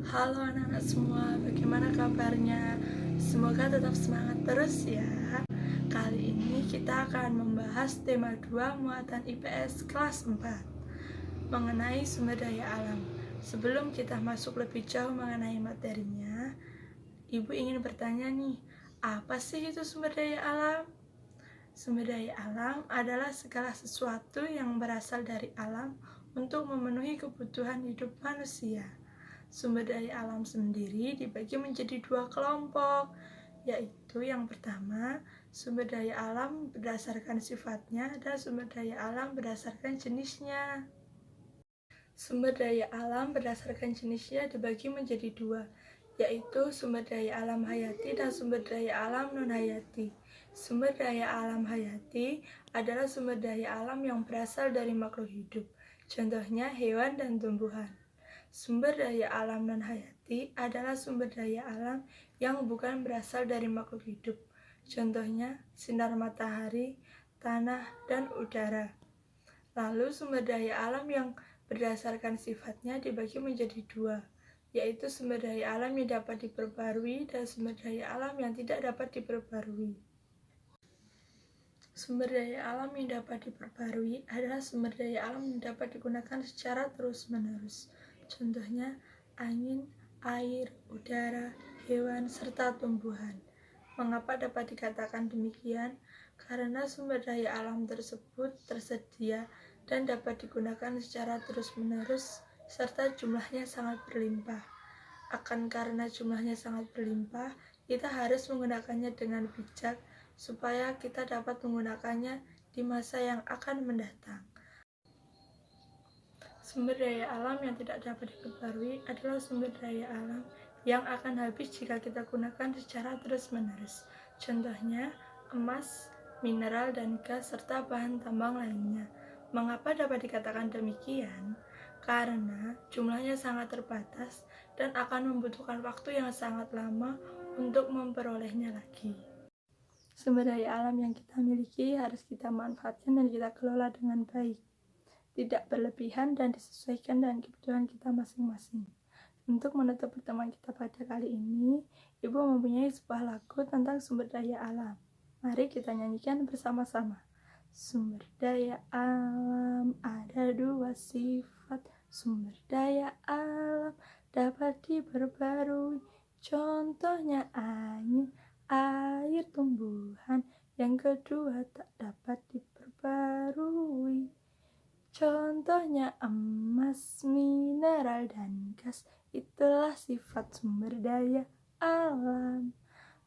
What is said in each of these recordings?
Halo anak-anak semua, bagaimana kabarnya? Semoga tetap semangat terus ya. Kali ini kita akan membahas tema 2 muatan IPS kelas 4 mengenai sumber daya alam. Sebelum kita masuk lebih jauh mengenai materinya, Ibu ingin bertanya nih, apa sih itu sumber daya alam? Sumber daya alam adalah segala sesuatu yang berasal dari alam untuk memenuhi kebutuhan hidup manusia. Sumber daya alam sendiri dibagi menjadi 2 kelompok, yaitu yang pertama, sumber daya alam berdasarkan sifatnya dan sumber daya alam berdasarkan jenisnya. Sumber daya alam berdasarkan jenisnya dibagi menjadi 2, yaitu sumber daya alam hayati dan sumber daya alam non-hayati. Sumber daya alam hayati adalah sumber daya alam yang berasal dari makhluk hidup, contohnya hewan dan tumbuhan. Sumber daya alam non-hayati adalah sumber daya alam yang bukan berasal dari makhluk hidup, contohnya sinar matahari, tanah, dan udara. Lalu sumber daya alam yang berdasarkan sifatnya dibagi menjadi 2, yaitu sumber daya alam yang dapat diperbarui dan sumber daya alam yang tidak dapat diperbarui. Sumber daya alam yang dapat diperbarui adalah sumber daya alam yang dapat digunakan secara terus-menerus. Contohnya, angin, air, udara, hewan, serta tumbuhan. Mengapa dapat dikatakan demikian? Karena sumber daya alam tersebut tersedia dan dapat digunakan secara terus-menerus, serta jumlahnya sangat berlimpah. Karena jumlahnya sangat berlimpah, kita harus menggunakannya dengan bijak, supaya kita dapat menggunakannya di masa yang akan mendatang. Sumber daya alam yang tidak dapat diperbarui adalah sumber daya alam yang akan habis jika kita gunakan secara terus-menerus. Contohnya, emas, mineral, dan gas, serta bahan tambang lainnya. Mengapa dapat dikatakan demikian? Karena jumlahnya sangat terbatas dan akan membutuhkan waktu yang sangat lama untuk memperolehnya lagi. Sumber daya alam yang kita miliki harus kita manfaatkan dan kita kelola dengan baik, tidak berlebihan dan disesuaikan dengan kebutuhan kita masing-masing. Untuk menutup pertemuan kita pada kali ini, Ibu mempunyai sebuah lagu tentang sumber daya alam. Mari kita nyanyikan bersama-sama. Sumber daya alam ada 2 sifat. Sumber daya alam dapat diperbarui. Contohnya angin, air, tumbuhan. Yang kedua tak dapat diperbarui. Contohnya emas, mineral, dan gas. Itulah sifat sumber daya alam.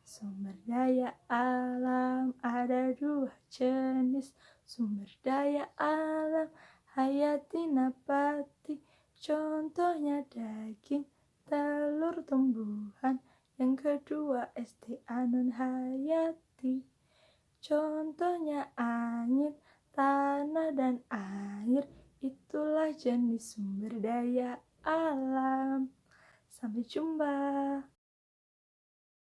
Sumber daya alam ada 2 jenis. Sumber daya alam hayati, nabati. Contohnya daging, telur, tumbuhan. Yang kedua SDA non-hayati. Contohnya angin, tanah, dan air. Itulah jenis sumber daya alam. Sampai jumpa.